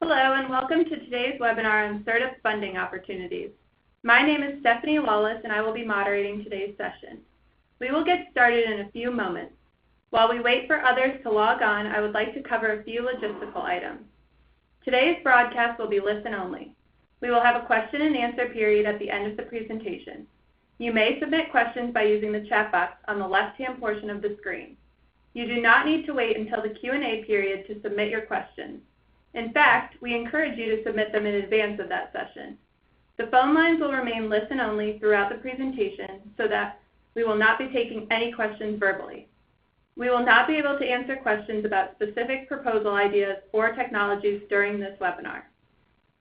Hello and welcome to today's webinar on SERDP funding opportunities. My name is Stephanie Wallace and I will be moderating today's session. We will get started in a few moments. While we wait for others to log on, I would like to cover a few logistical items. Today's broadcast will be listen only. We will have a question and answer period at the end of the presentation. You may submit questions by using the chat box on the left-hand portion of the screen. You do not need to wait until the Q&A period to submit your questions. In fact, we encourage you to submit them in advance of that session. The phone lines will remain listen only throughout the presentation so that we will not be taking any questions verbally. We will not be able to answer questions about specific proposal ideas or technologies during this webinar.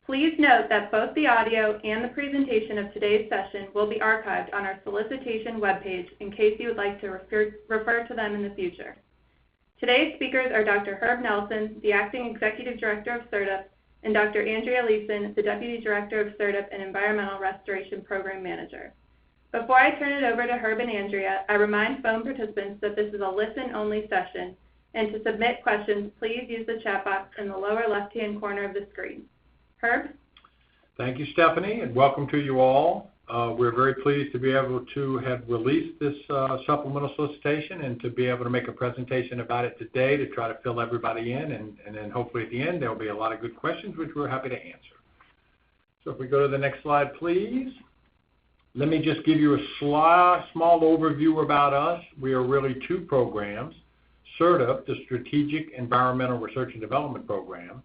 Please note that both the audio and the presentation of today's session will be archived on our solicitation webpage in case you would like to refer to them in the future. Today's speakers are Dr. Herb Nelson, the Acting Executive Director of SERDP, and Dr. Andrea Leeson, the Deputy Director of SERDP and Environmental Restoration Program Manager. Before I turn it over to Herb and Andrea, I remind phone participants that this is a listen-only session, and to submit questions, please use the chat box in the lower left-hand corner of the screen. Herb? Thank you, Stephanie, and welcome to you all. We're very pleased to be able to have released this supplemental solicitation and to be able to make a presentation about it today to try to fill everybody in, and then hopefully at the end there will be a lot of good questions which we're happy to answer. So if we go to the next slide, please. Let me just give you a small overview about us. We are really two programs. SERDP, the Strategic Environmental Research and Development Program,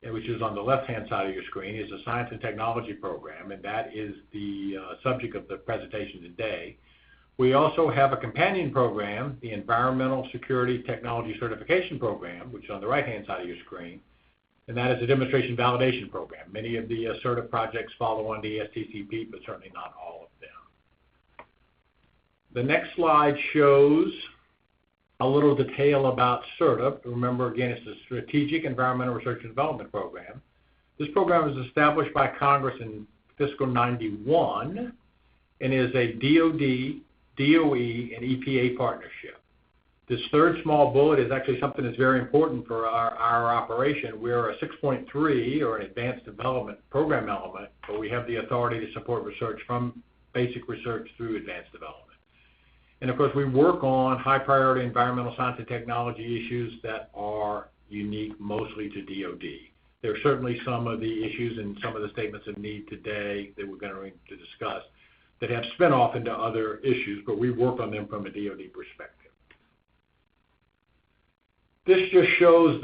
which is on the left-hand side of your screen, is a science and technology program, and that is the subject of the presentation today. We also have a companion program, the Environmental Security Technology Certification Program, which is on the right-hand side of your screen, and that is a demonstration validation program. Many of the SERDP projects follow on the STCP, but certainly not all of them. The next slide shows a little detail about SERDP. Remember, again, it's the Strategic Environmental Research and Development Program. This program was established by Congress in fiscal '91 and is a DoD, DOE, and EPA partnership. This third small bullet is actually something that's very important for our operation. We're a 6.3 or an advanced development program element, but we have the authority to support research from basic research through advanced development. And of course, we work on high priority environmental science and technology issues that are unique mostly to DoD. There are certainly some of the issues and some of the statements of need today that we're going to discuss that have spin off into other issues, but we work on them from a DoD perspective. This just shows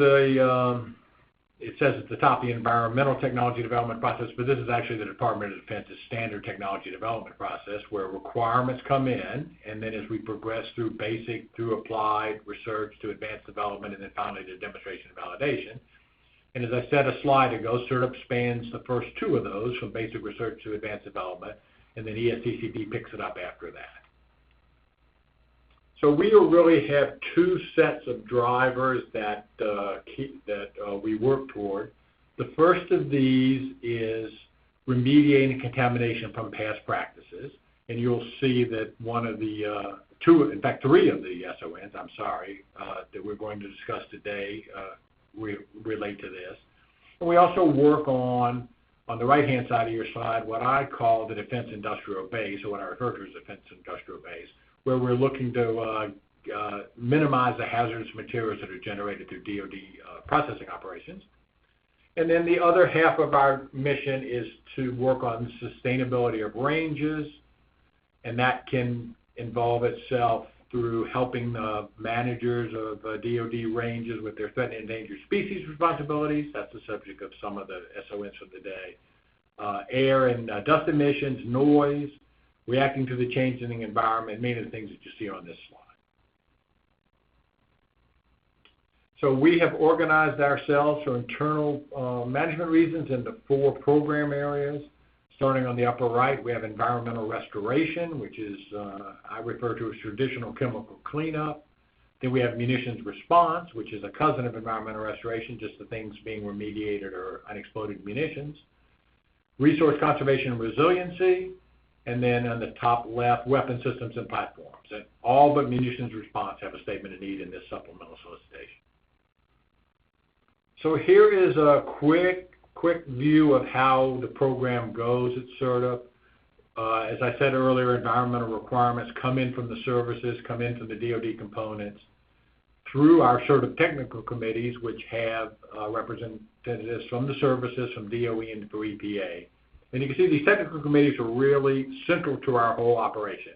it says at the top the environmental technology development process, but this is actually the Department of Defense's standard technology development process where requirements come in, and then as we progress through basic, through applied research to advanced development, and then finally to demonstration and validation. And as I said a slide ago, SERDP spans the first two of those from basic research to advanced development, and then ESTCP picks it up after that. So we really have two sets of drivers that we work toward. The first of these is remediating contamination from past practices, and you'll see that one of the three of the SONs, that we're going to discuss today relate to this. And we also work on the right-hand side of your slide, what I call the defense industrial base, or what I refer to as defense industrial base, where we're looking to minimize the hazardous materials that are generated through DoD processing operations. And then the other half of our mission is to work on sustainability of ranges, and that can involve itself through helping managers of DoD ranges with their threatened and endangered species responsibilities. That's the subject of some of the SONs of the day. Air and dust emissions, noise, reacting to the changing environment, many of the things that you see on this slide. So we have organized ourselves for internal management reasons into 4 program areas. Starting on the upper right, we have environmental restoration, which is, I refer to as traditional chemical cleanup. Then we have munitions response, which is a cousin of environmental restoration, just the things being remediated or unexploded munitions. Resource conservation and resiliency. And then on the top left, weapon systems and platforms. And all but munitions response have a statement of need in this supplemental solicitation. So here is a quick view of how the program goes at SERDP. As I said earlier, environmental requirements come in from the services, come in from the DoD components, through our SERDP technical committees, which have representatives from the services, from DOE, and for EPA. And you can see these technical committees are really central to our whole operation.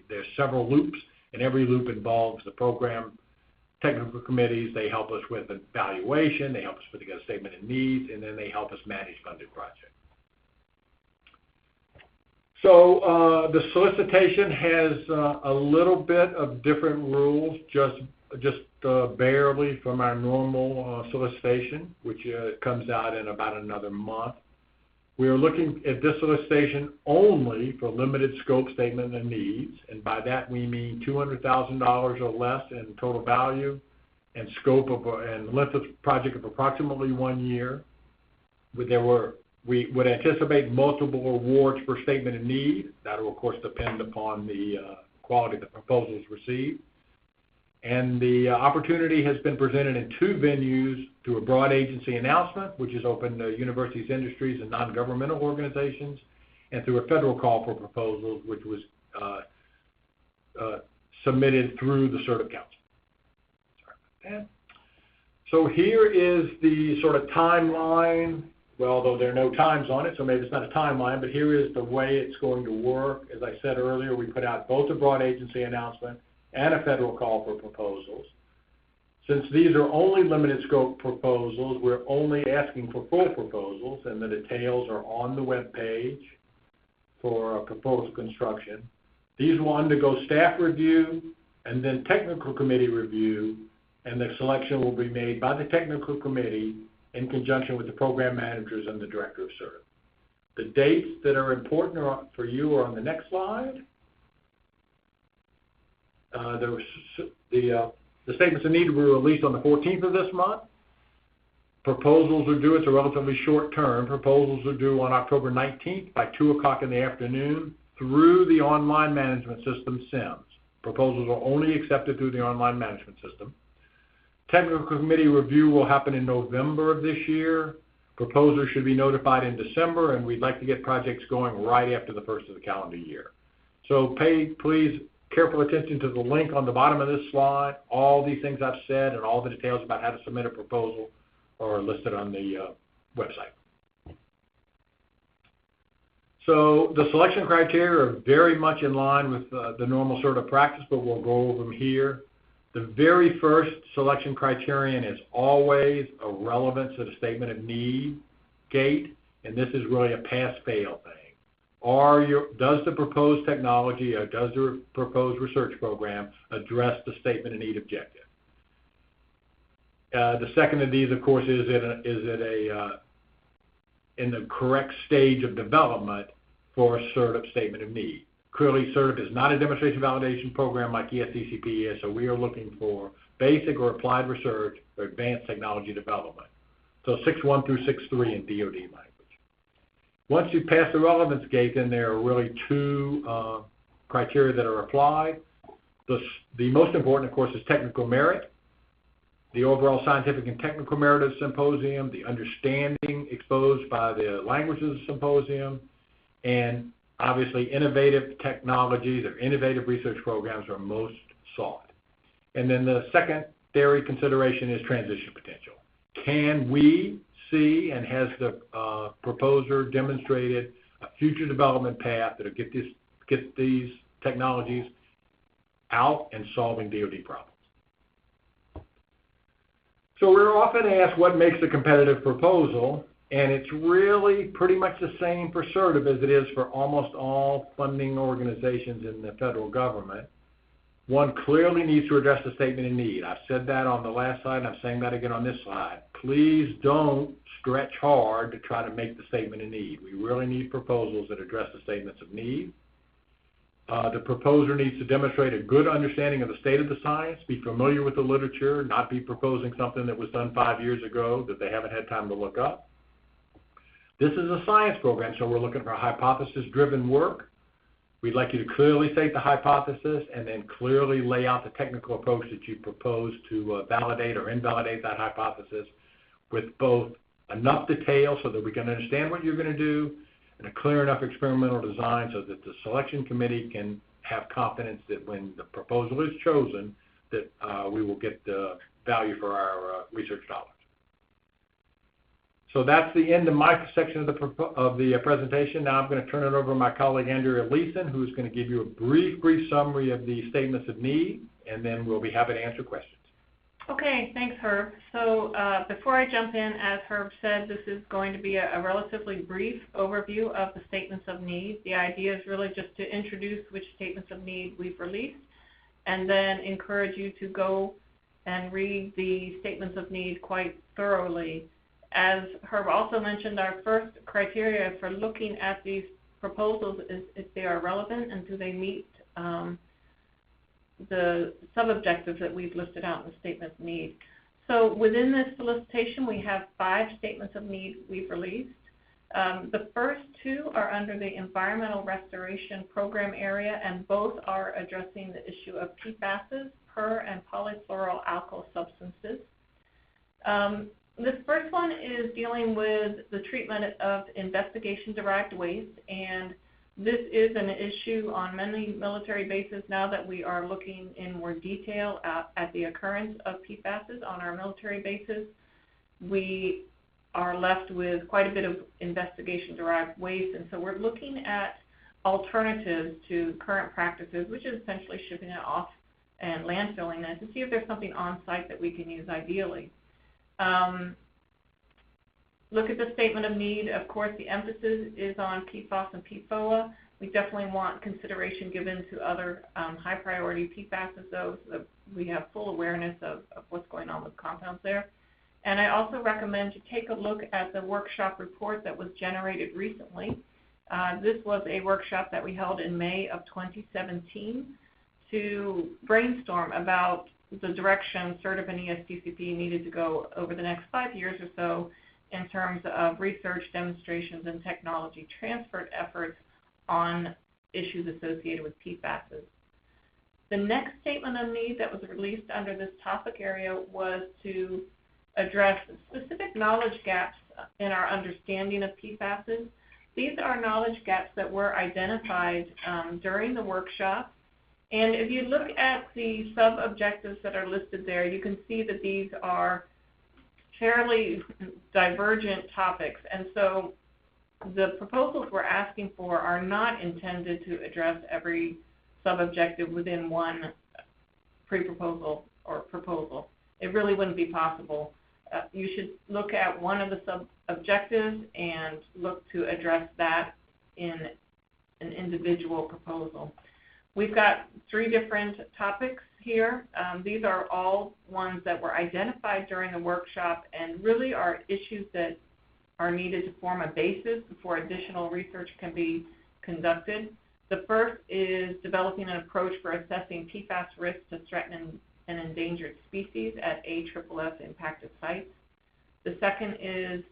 There's several loops, and every loop involves the program technical committees. They help us with evaluation, they help us put together a statement of needs, and then they help us manage funded projects. So the solicitation has a little bit of different rules, just barely from our normal solicitation, which comes out in about another month. We are looking at this solicitation only for limited scope statement of needs, and by that we mean $200,000 or less in total value, and scope of and length of project of approximately 1 year. We would anticipate multiple awards per statement of need. That will, of course, depend upon the quality of the proposals received. And the opportunity has been presented in 2 venues through a broad agency announcement, which is open to universities, industries, and non-governmental organizations, and through a federal call for proposals, which was submitted through the SERDP Council. Sorry about that. So here is the sort of timeline. Well, although there are no times on it, so maybe it's not a timeline, but here is the way it's going to work. As I said earlier, we put out both a broad agency announcement and a federal call for proposals. Since these are only limited scope proposals, we're only asking for full proposals, and the details are on the web page for proposal construction. These will undergo staff review and then technical committee review, and the selection will be made by the technical committee in conjunction with the program managers and the director of SERDP. The dates that are important for you are on the next slide. The statements of need will be released on the 14th of this month. Proposals are due, it's a relatively short term. Proposals are due on October 19th by 2 o'clock in the afternoon through the online management system, SIMS. Proposals are only accepted through the online management system. Technical committee review will happen in November of this year. Proposers should be notified in December, and we'd like to get projects going right after the first of the calendar year. So pay, please, careful attention to the link on the bottom of this slide. All these things I've said and all the details about how to submit a proposal are listed on the website. So the selection criteria are very much in line with the normal sort of practice, but we'll go over them here. The very first selection criterion is always a relevance to the statement of need gate, and this is really a pass-fail thing. Does the proposed technology or does the proposed research program address the statement of need objective? The second of these, of course, is it in the correct stage of development for a SERDP statement of need? Clearly, SERDP is not a demonstration validation program like ESDCP is, so we are looking for basic or applied research or advanced technology development. So 6.1 through 6.3 in DoD language. Once you pass the relevance gate, then there are really 2 criteria that are applied. The most important, of course, is technical merit, the overall scientific and technical merit of the symposium, the understanding exposed by the language of the symposium, and obviously innovative technologies or innovative research programs are most sought. And then the secondary consideration is transition potential. Can we see, and has the proposer demonstrated a future development path that will get these technologies out and solving DoD problems? So we're often asked what makes a competitive proposal, and it's really pretty much the same for SERDP as it is for almost all funding organizations in the federal government. One clearly needs to address the statement of need. I've said that on the last slide, and I'm saying that again on this slide. Please don't stretch hard to try to make the statement of need. We really need proposals that address the statements of need. The proposer needs to demonstrate a good understanding of the state of the science, be familiar with the literature, not be proposing something that was done 5 years ago that they haven't had time to look up. This is a science program, so we're looking for hypothesis-driven work. We'd like you to clearly state the hypothesis and then clearly lay out the technical approach that you propose to validate or invalidate that hypothesis. with both enough detail so that we can understand what you're going to do and a clear enough experimental design so that the selection committee can have confidence that when the proposal is chosen that we will get the value for our research dollars. So that's the end of my section of the presentation. Now I'm going to turn it over to my colleague Andrea Leeson, who's going to give you a brief summary of the statements of need, and then we'll be happy to answer questions. Okay, thanks, Herb. So before I jump in, as Herb said, this is going to be a relatively brief overview of the statements of need. The idea is really just to introduce which statements of need we've released, and then encourage you to go and read the statements of need quite thoroughly. As Herb also mentioned, our first criteria for looking at these proposals is if they are relevant and do they meet the sub-objectives that we've listed out in the statement of need. So within this solicitation, we have 5 statements of need we've released. The first 2 are under the environmental restoration program area, and both are addressing the issue of PFAS, per and polyfluoroalkyl substances. This first one is dealing with the treatment of investigation-derived waste, and this is an issue on many military bases now that we are looking in more detail at the occurrence of PFAS on our military bases. We are left with quite a bit of investigation-derived waste, and so we're looking at alternatives to current practices, which is essentially shipping it off and landfilling it, to see if there's something on site that we can use ideally. Look at the statement of need. Of course, the emphasis is on PFAS and PFOA. We definitely want consideration given to other high priority PFAS, so that we have full awareness of what's going on with compounds there. And I also recommend you take a look at the workshop report that was generated recently. This was a workshop that we held in May of 2017 to brainstorm about the direction SERDP and ESTCP needed to go over the next 5 years or so in terms of research, demonstrations, and technology transfer efforts on issues associated with PFAS. The next statement of need that was released under this topic area was to address specific knowledge gaps in our understanding of PFAS. These are knowledge gaps that were identified during the workshop. And if you look at the sub-objectives that are listed there, you can see that these are fairly divergent topics. And so the proposals we're asking for are not intended to address every sub-objective within one pre-proposal or proposal. It really wouldn't be possible. You should look at one of the sub-objectives and look to address that in an individual proposal. We've got 3 different topics here. These are all ones that were identified during the workshop and really are issues that are needed to form a basis before additional research can be conducted. The first is developing an approach for assessing PFAS risks to threatened and endangered species at AFFF impacted sites. The second is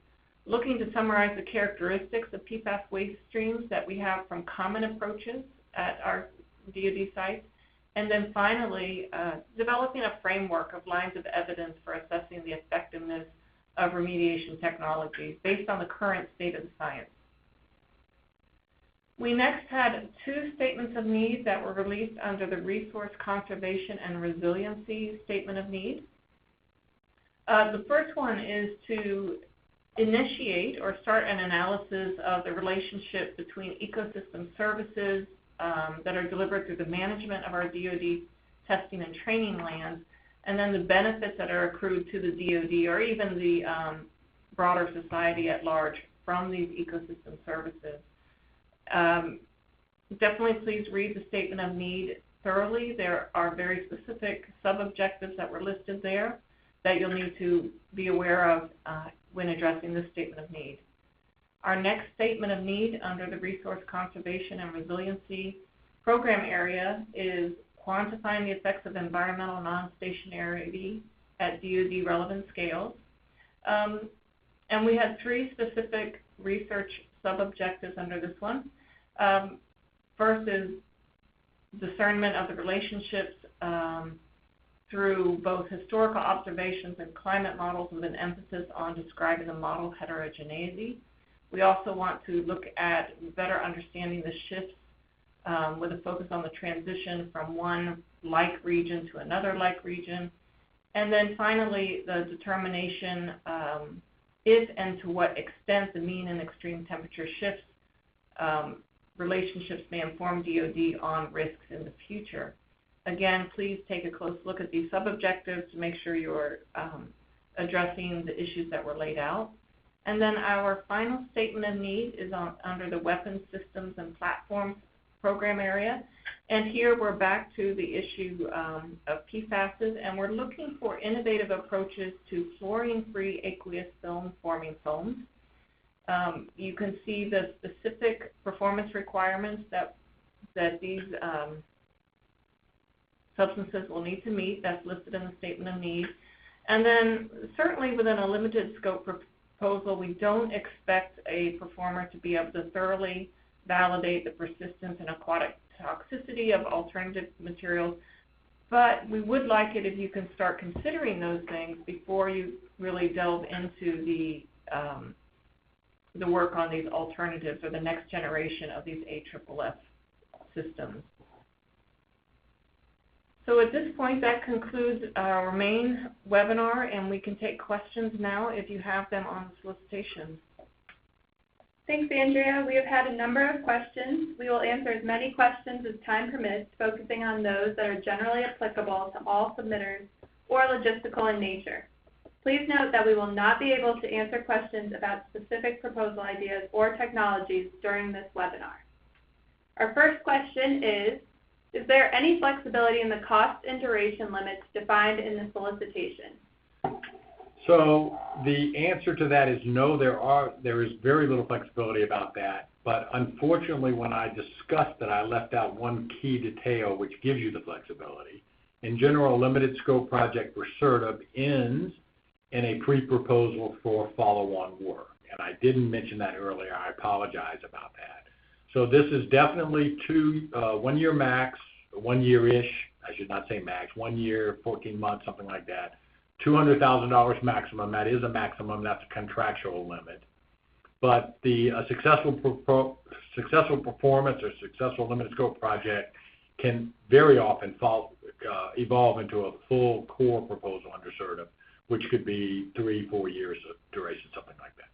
looking to summarize the characteristics of PFAS waste streams that we have from common approaches at our DoD sites. And then finally, developing a framework of lines of evidence for assessing the effectiveness of remediation technologies based on the current state of the science. We next had 2 statements of need that were released under the Resource Conservation and Resiliency Statement of Need. The first one is to initiate or start an analysis of the relationship between ecosystem services that are delivered through the management of our DoD testing and training lands, and then the benefits that are accrued to the DoD or even the broader society at large from these ecosystem services. Definitely please read the statement of need thoroughly. There are very specific sub-objectives that were listed there that you'll need to be aware of when addressing this statement of need. Our next statement of need under the Resource Conservation and Resiliency program area is quantifying the effects of environmental non-stationarity at DoD relevant scales. And we had 3 specific research sub-objectives under this one. First is discernment of the relationships through both historical observations and climate models with an emphasis on describing the model heterogeneity. We also want to look at better understanding the shifts with a focus on the transition from one like region to another like region. And then finally, the determination if and to what extent the mean and extreme temperature shifts relationships may inform DoD on risks in the future. Again, please take a close look at these sub-objectives to make sure you're addressing the issues that were laid out. And then our final statement of need is under the Weapons Systems and Platforms program area. And here we're back to the issue of PFASs, and we're looking for innovative approaches to fluorine-free aqueous film forming foams. You can see the specific performance requirements that these substances will need to meet. That's listed in the statement of need. And then certainly within a limited scope proposal, we don't expect a performer to be able to thoroughly validate the persistence and aquatic toxicity of alternative materials, but we would like it if you can start considering those things before you really delve into the work on these alternatives or the next generation of these AFFF systems. So at this point, that concludes our main webinar, and we can take questions now if you have them on the solicitation. Thanks, Andrea. We have had a number of questions. We will answer as many questions as time permits, focusing on those that are generally applicable to all submitters or logistical in nature. Please note that we will not be able to answer questions about specific proposal ideas or technologies during this webinar. Our first question is there any flexibility in the cost and duration limits defined in the solicitation? So the answer to that is no, there is very little flexibility about that. But unfortunately, when I discussed that, I left out one key detail which gives you the flexibility. In general, a limited scope project for SERDP ends in a pre-proposal for follow-on work. And I didn't mention that earlier. I apologize about that. So this is definitely 1 year max, 1 year-ish, I should not say max, 1 year, 14 months, something like that. $200,000 maximum, that is a maximum, that's a contractual limit. But the successful performance or successful limited scope project can very often evolve into a full core proposal under SERDP, which could be 3-4 years of duration, something like that.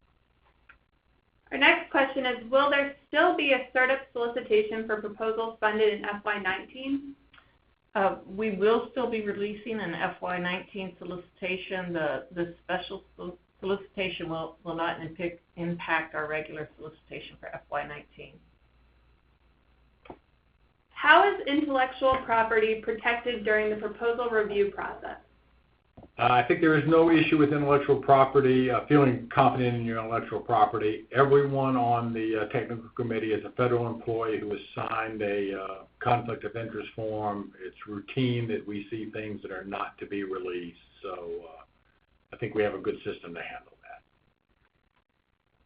Our next question is, will there still be a SERDP solicitation for proposals funded in FY19? We will still be releasing an FY19 solicitation. The special solicitation will not impact our regular solicitation for FY19. How is intellectual property protected during the proposal review process? I think there is no issue with intellectual property, feeling confident in your intellectual property. Everyone on the technical committee is a federal employee who has signed a conflict of interest form. It's routine that we see things that are not to be released. So I think we have a good system to handle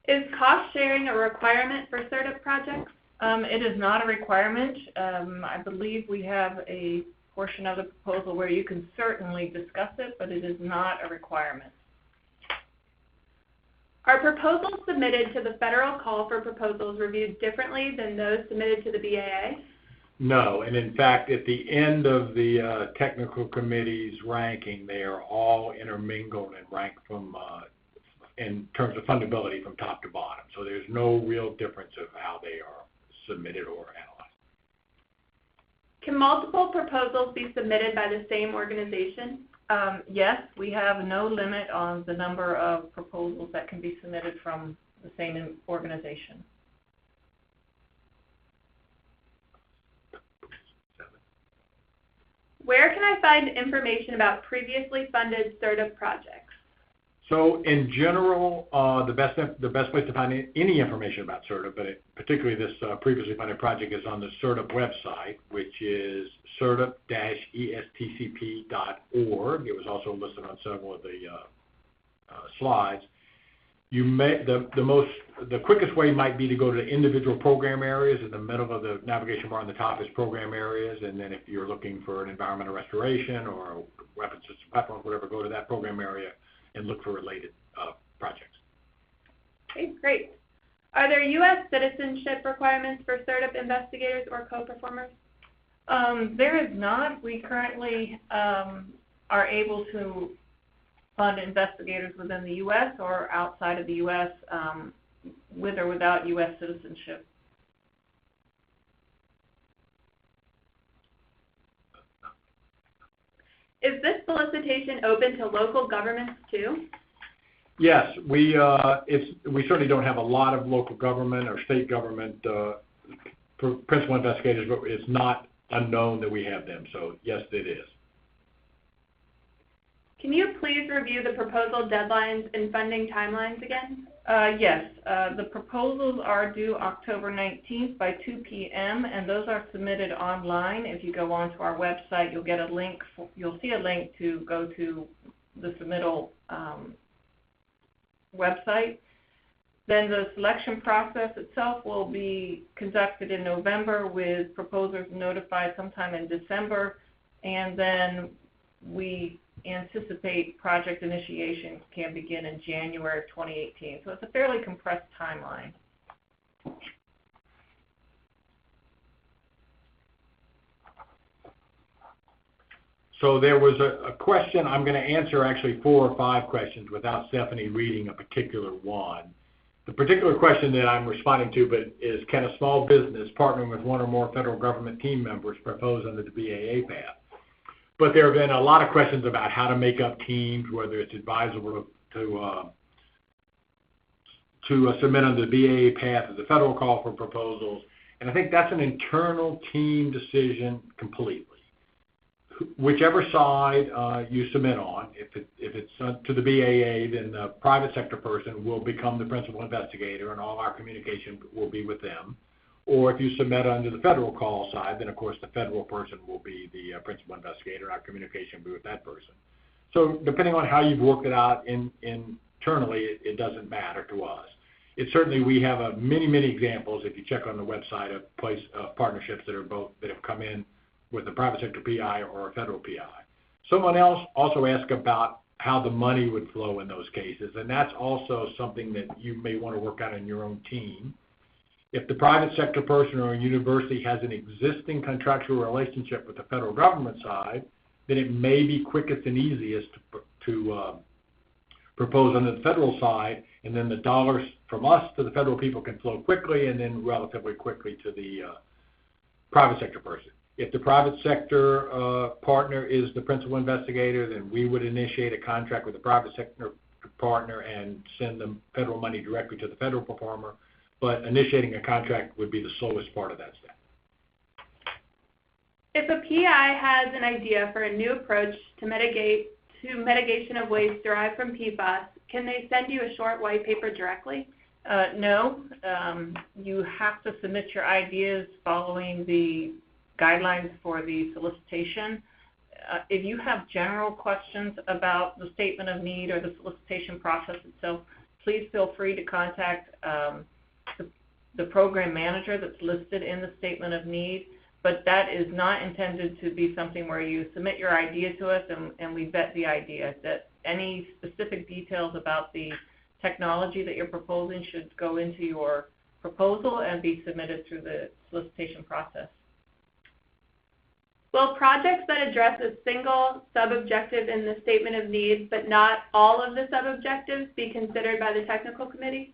that. Is cost sharing a requirement for SERDP projects? It is not a requirement. I believe we have a portion of the proposal where you can certainly discuss it, but it is not a requirement. Are proposals submitted to the federal call for proposals reviewed differently than those submitted to the BAA? No, and in fact, at the end of the technical committee's ranking, they are all intermingled and ranked from, in terms of fundability from top to bottom. So there's no real difference of how they are submitted or analyzed. Can multiple proposals be submitted by the same organization? Yes, we have no limit on the number of proposals that can be submitted from the same organization. Where can I find information about previously funded SERDP projects? So in general, the best place to find any information about SERDP, but particularly this previously funded project, is on the SERDP website, which is serdp-estcp.org. It was also listed on several of the slides. You may, the quickest way might be to go to the individual program areas. In the middle of the navigation bar on the top is program areas, and then if you're looking for an environmental restoration or a weapons system platform, whatever, go to that program area and look for related projects. Okay, great. Are there U.S. citizenship requirements for SERDP investigators or co-performers? There is not. We currently are able to fund investigators within the U.S. or outside of the U.S. With or without U.S. citizenship. Is this solicitation open to local governments too? Yes, we certainly don't have a lot of local government or state government principal investigators, but it's not unknown that we have them. So yes, it is. Can you please review the proposal deadlines and funding timelines again? Yes, the proposals are due October 19th by 2 p.m. and those are submitted online. If you go onto our website, you'll get a link. You'll see a link to go to the submittal website. Then the selection process itself will be conducted in November with proposers notified sometime in December, and then we anticipate project initiation can begin in January of 2018. So it's a fairly compressed timeline. So there was a question. I'm going to answer actually 4 or 5 questions without Stephanie reading a particular one. The particular question that I'm responding to is, can a small business partnering with one or more federal government team members propose under the BAA path? But there have been a lot of questions about how to make up teams, whether it's advisable to submit under the BAA path as a federal call for proposals. And I think that's an internal team decision completely. Whichever side you submit on, if it's to the BAA, then the private sector person will become the principal investigator and all our communication will be with them. Or if you submit under the federal call side, then of course the federal person will be the principal investigator and our communication will be with that person. So depending on how you've worked it out internally, it doesn't matter to us. Certainly we have many examples, if you check on the website, of partnerships that have come in with a private sector PI or a federal PI. Someone else also asked about how the money would flow in those cases, and that's also something that you may want to work out in your own team. If the private sector person or a university has an existing contractual relationship with the federal government side, then it may be quickest and easiest to propose under the federal side, and then the dollars from us to the federal people can flow quickly and then relatively quickly to the private sector person. If the private sector partner is the principal investigator, then we would initiate a contract with the private sector partner and send the federal money directly to the federal performer. But initiating a contract would be the slowest part of that step. If a PI has an idea for a new approach to mitigation of waste derived from PFAS, can they send you a short white paper directly? No. You have to submit your ideas following the guidelines for the solicitation. If you have general questions about the statement of need or the solicitation process itself, please feel free to contact the program manager that's listed in the statement of need, but that is not intended to be something where you submit your idea to us and we vet the idea. That any specific details about the technology that you're proposing should go into your proposal and be submitted through the solicitation process. Will projects that address a single sub-objective in the statement of needs but not all of the sub-objectives be considered by the technical committee?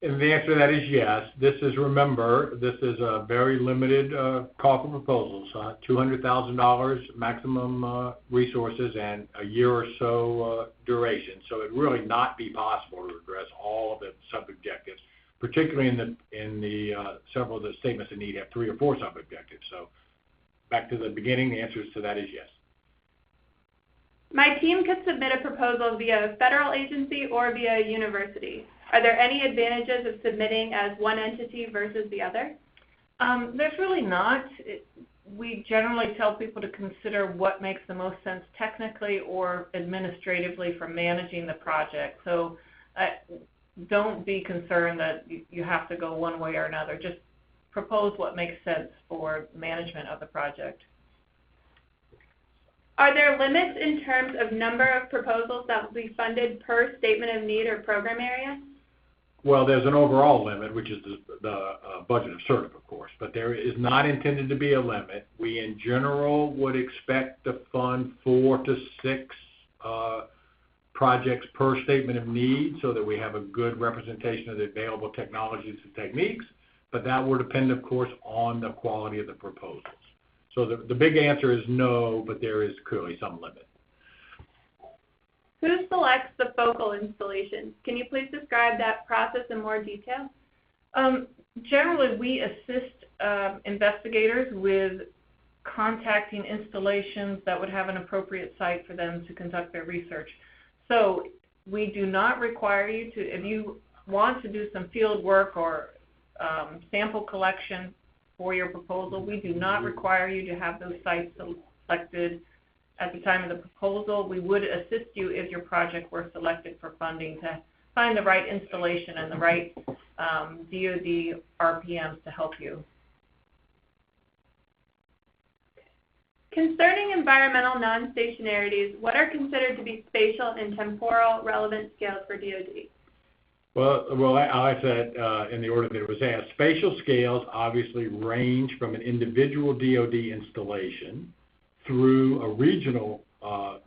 And the answer to that is yes. Remember, this is a very limited call for proposals, $200,000 maximum resources and a year or so duration. So it would really not be possible to address all of the sub-objectives, particularly in the several of the statements of need have 3 or 4 sub-objectives. So back to the beginning, the answer to that is yes. My team could submit a proposal via a federal agency or via a university. Are there any advantages of submitting as one entity versus the other? There's really not. We generally tell people to consider what makes the most sense technically or administratively for managing the project. So don't be concerned that you have to go one way or another. Just propose what makes sense for management of the project. Are there limits in terms of number of proposals that will be funded per statement of need or program area? Well, there's an overall limit, which is the budget of SERDP, of course, but there is not intended to be a limit. We, in general, would expect to fund 4 to 6 projects per statement of need so that we have a good representation of the available technologies and techniques, but that will depend, of course, on the quality of the proposals. So the big answer is no, but there is clearly some limit. Who selects the focal installations? Can you please describe that process in more detail? Generally, we assist investigators with contacting installations that would have an appropriate site for them to conduct their research. So we do not require you to, if you want to do some field work or sample collection for your proposal, we do not require you to have those sites selected at the time of the proposal. We would assist you if your project were selected for funding to find the right installation and the right DoD RPMs to help you. Concerning environmental non-stationarities, what are considered to be spatial and temporal relevant scales for DoD? Well, I said in the order that it was asked, spatial scales obviously range from an individual DoD installation through a regional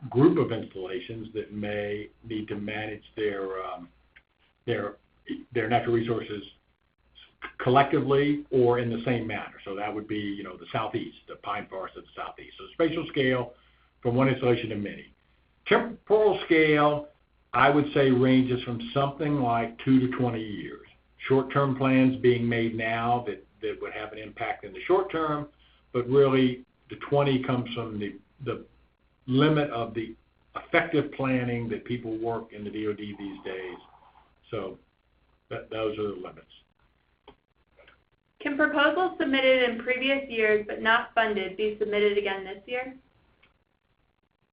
group of installations that may need to manage their natural resources collectively or in the same manner. So that would be, the southeast, the pine forest of the southeast. So spatial scale from one installation to many. Temporal scale, I would say, ranges from something like 2 to 20 years. Short-term plans being made now that would have an impact in the short term, but really the 20 comes from the limit of the effective planning that people work in the DoD these days. So those are the limits. Can proposals submitted in previous years but not funded be submitted again this year?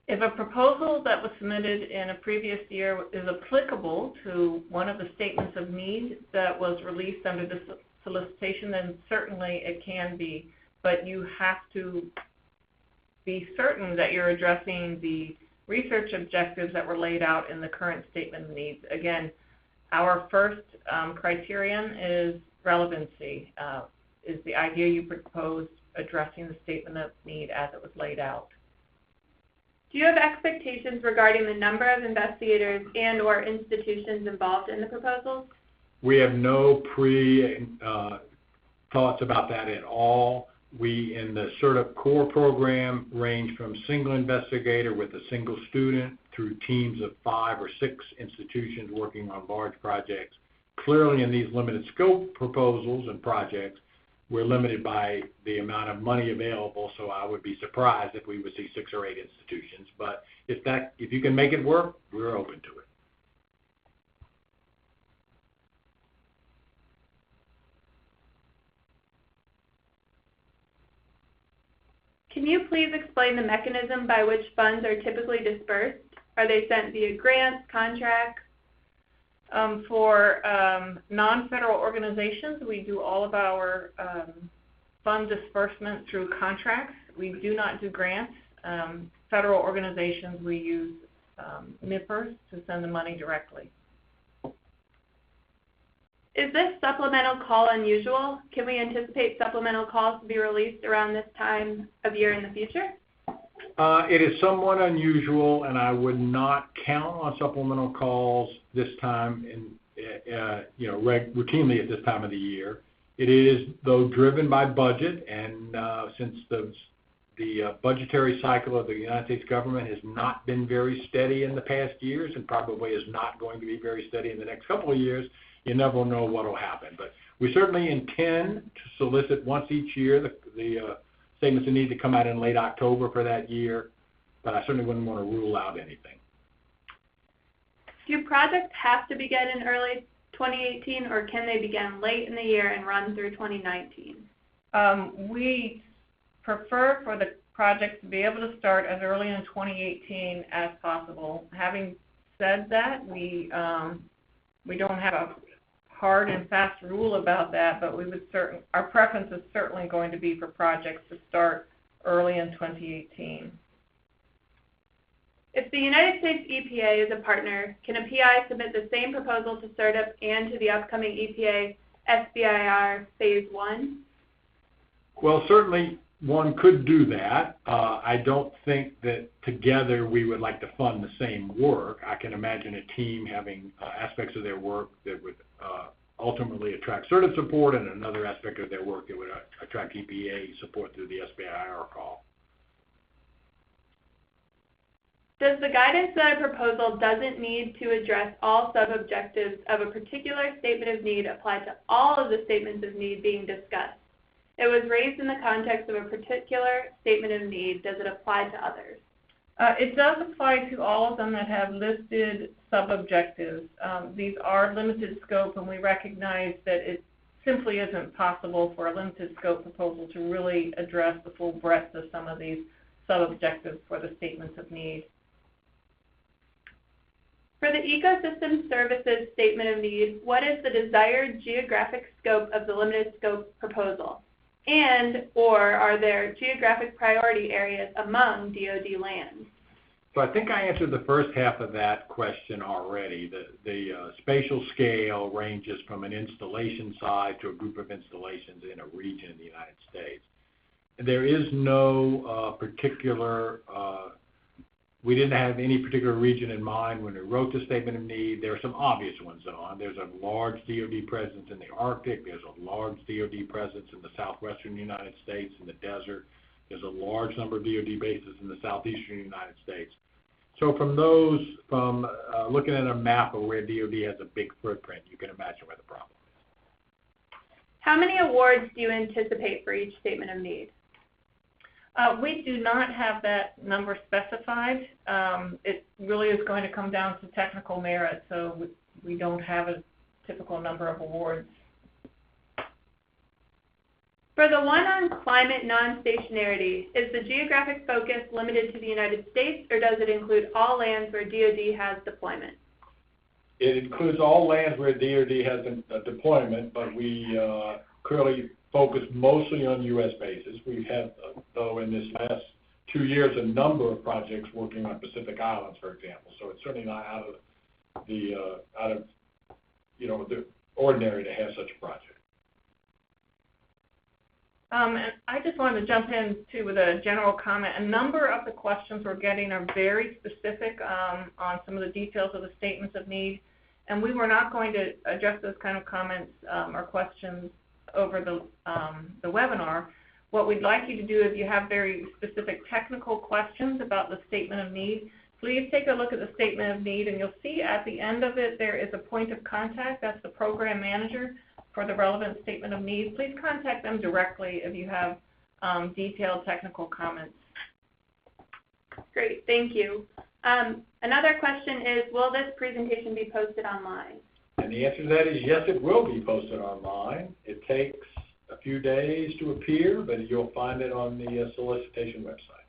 If a proposal that was submitted in a previous year is applicable to one of the statements of need that was released under the solicitation, then certainly it can be, but you have to be certain that you're addressing the research objectives that were laid out in the current statement of needs. Again, our first criterion is relevancy. Is the idea you proposed addressing the statement of need as it was laid out? Do you have expectations regarding the number of investigators and or institutions involved in the proposals? We have no thoughts about that at all. We, in the SERDP core program, range from single investigator with a single student through teams of 5 or 6 institutions working on large projects. Clearly, in these limited scope proposals and projects, we're limited by the amount of money available, so I would be surprised if we would see 6 or 8 institutions. But if you can make it work, we're open to it. Can you please explain the mechanism by which funds are typically dispersed? Are they sent via grants, contracts? For non-federal organizations, we do all of our fund disbursement through contracts. We do not do grants. Federal organizations, we use NIPERs to send the money directly. Is this supplemental call unusual? Can we anticipate supplemental calls to be released around this time of year in the future? It is somewhat unusual, and I would not count on supplemental calls this time, routinely at this time of the year. It is, though, driven by budget, and since the budgetary cycle of the United States government has not been very steady in the past years, and probably is not going to be very steady in the next couple of years, you never know what will happen. But we certainly intend to solicit once each year the statements of need to come out in late October for that year, but I certainly wouldn't want to rule out anything. Do projects have to begin in early 2018, or can they begin late in the year and run through 2019? We prefer for the projects to be able to start as early in 2018 as possible. Having said that, we we don't have a hard and fast rule about that, but our preference is certainly going to be for projects to start early in 2018. If the United States EPA is a partner, can a PI submit the same proposal to SERDP and to the upcoming EPA SBIR Phase 1? Well, certainly one could do that. I don't think that together we would like to fund the same work. I can imagine a team having aspects of their work that would ultimately attract SERDP support, and another aspect of their work that would attract EPA support through the SBIR call. Does the guidance that a proposal doesn't need to address all sub-objectives of a particular statement of need apply to all of the statements of need being discussed? It was raised in the context of a particular statement of need. Does it apply to others? It does apply to all of them that have listed sub-objectives. These are limited scope, and we recognize that it simply isn't possible for a limited scope proposal to really address the full breadth of some of these sub-objectives for the statements of need. For the Ecosystem Services Statement of Need, what is the desired geographic scope of the limited scope proposal? And/or are there geographic priority areas among DoD lands? So I think I answered the first half of that question already. The spatial scale ranges from an installation side to a group of installations in a region in the United States. There is no particular we didn't have any particular region in mind when we wrote the Statement of Need. There are some obvious ones, though. There's a large DoD presence in the Arctic. There's a large DoD presence in the southwestern United States, in the desert. There's a large number of DoD bases in the southeastern United States. So from those, looking at a map of where DoD has a big footprint, you can imagine where the problem is. How many awards do you anticipate for each Statement of Need? We do not have that number specified. It really is going to come down to technical merit, so we don't have a typical number of awards. For the one on climate non-stationarity, is the geographic focus limited to the United States, or does it include all lands where DoD has deployment? It includes all lands where DoD has a deployment, but we clearly focus mostly on U.S. bases. We've had, though, in this last 2 years, a number of projects working on Pacific Islands, for example. So it's certainly not out of the ordinary to have such a project. And I just wanted to jump in, too, with a general comment. A number of the questions we're getting are very specific on some of the details of the statements of need, and we were not going to address those kind of comments or questions over the webinar. What we'd like you to do, if you have very specific technical questions about the statement of need, please take a look at the statement of need, and you'll see at the end of it there is a point of contact. That's the program manager for the relevant statement of need. Please contact them directly if you have detailed technical comments. Great, thank you. Another question is, will this presentation be posted online? And the answer to that is yes, it will be posted online. It takes a few days to appear, but you'll find it on the solicitation website.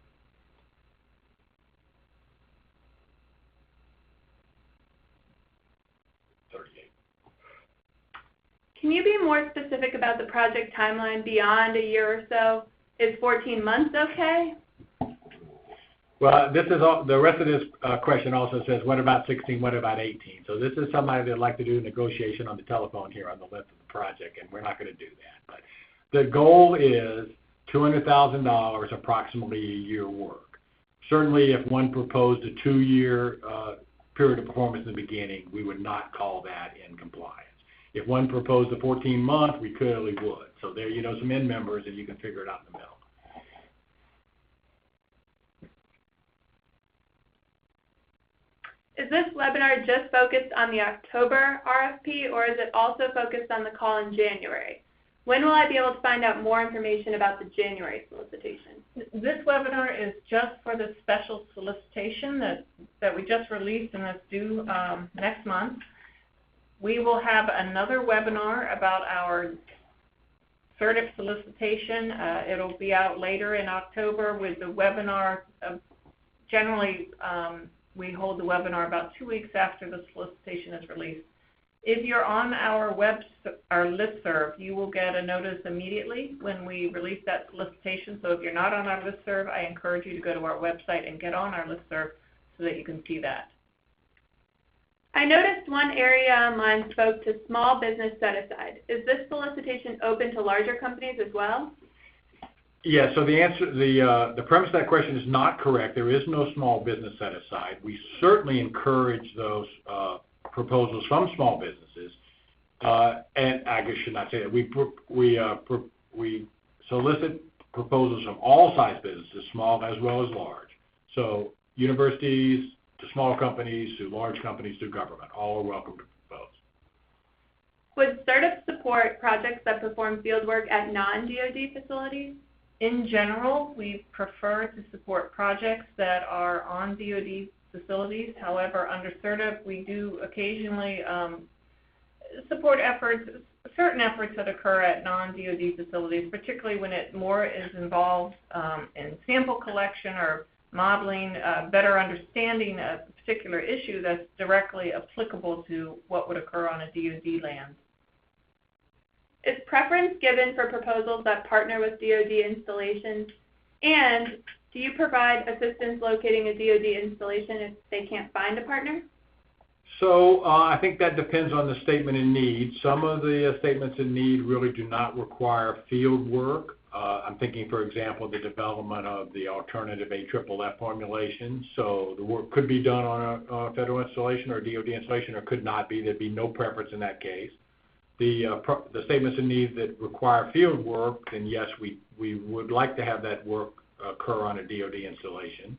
Can you be more specific about the project timeline beyond a year or so? Is 14 months okay? Well, this is all, the rest of this question also says, what about 16, what about 18? So this is somebody that'd like to do negotiation on the telephone here on the length of the project, and we're not going to do that. But the goal is $200,000, approximately a year work. Certainly if one proposed a 2-year period of performance in the beginning, we would not call that in compliance. If one proposed a 14-month, we clearly would. So there, some end members, and you can figure it out in the middle. Is this webinar just focused on the October RFP, or is it also focused on the call in January? When will I be able to find out more information about the January solicitation? This webinar is just for the special solicitation that we just released and that's due next month. We will have another webinar about our SERDP solicitation. It'll be out later in October with the webinar. Generally, we hold the webinar about 2 weeks after the solicitation is released. If you're on our listserv, you will get a notice immediately when we release that solicitation. So if you're not on our listserv, I encourage you to go to our website and get on our listserv so that you can see that. I noticed one area online spoke to small business set-aside. Is this solicitation open to larger companies as well? Yeah, so the premise of that question is not correct. There is no small business set-aside. We certainly encourage those proposals from small businesses, and I guess should not say that. We solicit proposals from all size businesses, small as well as large. So universities to small companies to large companies to government, all are welcome to propose. Would SERDP support projects that perform fieldwork at non-DoD facilities? In general, we prefer to support projects that are on DoD facilities. However, under SERDP, we do occasionally support certain efforts that occur at non-DoD facilities, particularly when it more is involved in sample collection or modeling, better understanding a particular issue that's directly applicable to what would occur on a DoD land. Is preference given for proposals that partner with DoD installations? And do you provide assistance locating a DoD installation if they can't find a partner? So I think that depends on the statement in need. Some of the statements in need really do not require field work. I'm thinking, for example, the development of the alternative AFFF formulation. So the work could be done on a federal installation or a DoD installation, or could not be. There'd be no preference in that case. The statements in need that require field work, then yes, we would like to have that work occur on a DoD installation.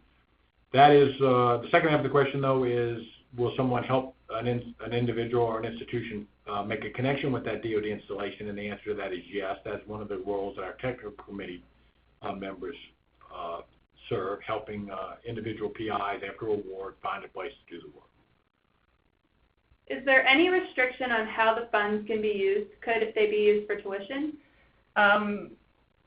That is the second half of the question, though, is will someone help an individual or an institution make a connection with that DoD installation? And the answer to that is yes. That's one of the roles that our technical committee members serve, helping individual PIs after award find a place to do the work. Is there any restriction on how the funds can be used? Could they be used for tuition?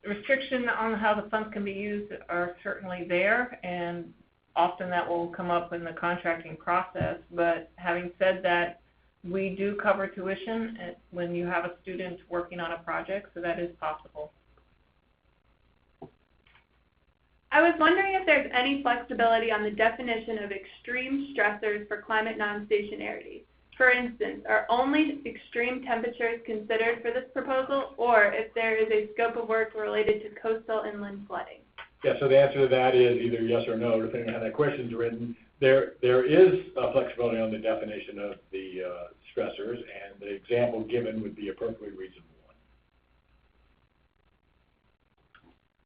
Restriction on how the funds can be used are certainly there, and often that will come up in the contracting process. But having said that, we do cover tuition when you have a student working on a project, so that is possible. I was wondering if there's any flexibility on the definition of extreme stressors for climate non-stationarity. For instance, are only extreme temperatures considered for this proposal, or if there is a scope of work related to coastal inland flooding? Yeah, so the answer to that is either yes or no, depending on how that question is written. There is flexibility on the definition of the stressors, and the example given would be a perfectly reasonable one.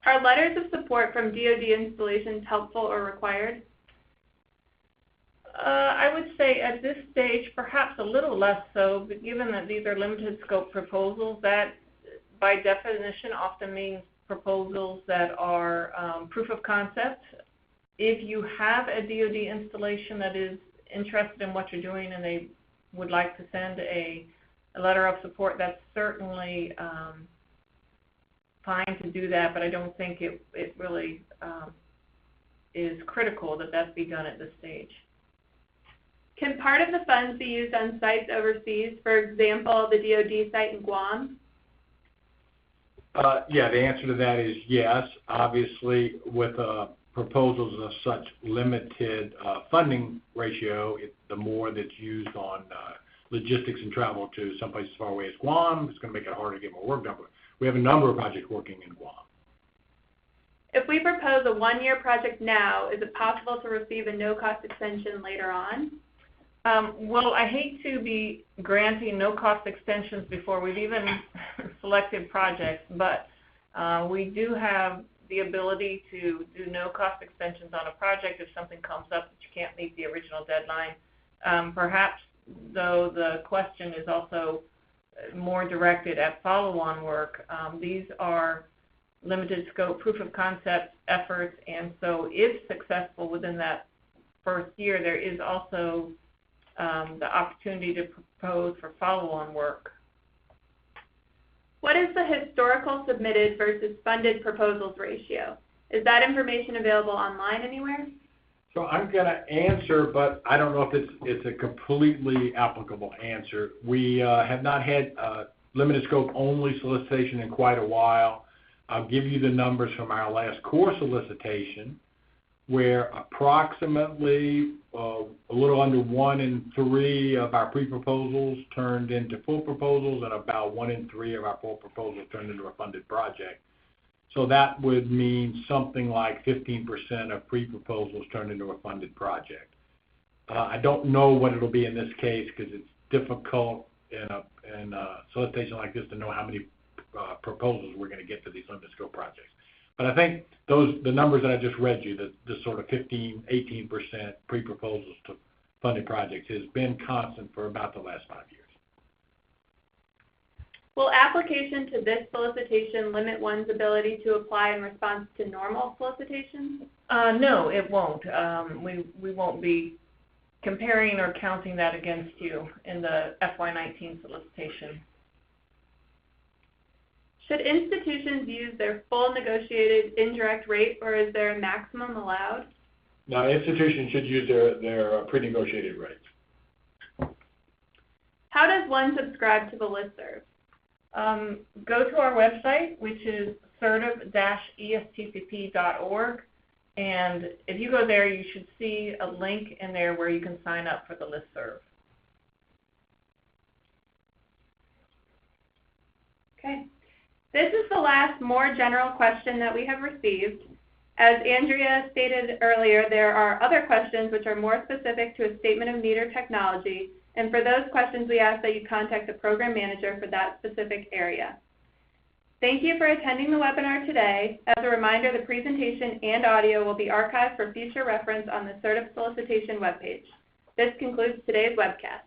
Are letters of support from DoD installations helpful or required? I would say at this stage, perhaps a little less so, but given that these are limited scope proposals, that by definition often means proposals that are proof of concept. If you have a DoD installation that is interested in what you're doing and they would like to send a letter of support, that's certainly fine to do that, but I don't think it really is critical that that be done at this stage. Can part of the funds be used on sites overseas, for example, the DoD site in Guam? Yeah, the answer to that is yes. Obviously, with proposals of such limited funding ratio, the more that's used on logistics and travel to someplace as far away as Guam, it's going to make it harder to get more work done. But we have a number of projects working in Guam. If we propose a one-year project now, is it possible to receive a no-cost extension later on? Well, I hate to be granting no-cost extensions before we've even selected projects, but we do have the ability to do no-cost extensions on a project if something comes up that you can't meet the original deadline. Perhaps, though, the question is also more directed at follow-on work. These are limited scope proof of concept efforts, and so if successful within that first year, there is also the opportunity to propose for follow-on work. What is the historical submitted versus funded proposals ratio? Is that information available online anywhere? So I'm going to answer, but I don't know if it's a completely applicable answer. We have not had limited scope only solicitation in quite a while. I'll give you the numbers from our last core solicitation, where approximately a little under 1 in 3 of our pre-proposals turned into full proposals, and about 1 in 3 of our full proposals turned into a funded project. So that would mean something like 15% of pre-proposals turned into a funded project. I don't know what it'll be in this case because it's difficult in a solicitation like this to know how many proposals we're going to get for these limited scope projects. But I think the numbers that I just read you, the sort of 15, 18% pre-proposals to funded projects has been constant for about the last 5 years. Will application to this solicitation limit one's ability to apply in response to normal solicitations? No, it won't. We won't be comparing or counting that against you in the FY19 solicitation. Should institutions use their full negotiated indirect rate, or is there a maximum allowed? Now, institutions should use their pre-negotiated rates. How does one subscribe to the listserv? Go to our website, which is SERDP-ESTCP.org, and if you go there, you should see a link in there where you can sign up for the listserv. Okay. This is the last more general question that we have received. As Andrea stated earlier, there are other questions which are more specific to a statement of need or technology, and for those questions we ask that you contact the program manager for that specific area. Thank you for attending the webinar today. As a reminder, the presentation and audio will be archived for future reference on the SERDP solicitation webpage. This concludes today's webcast.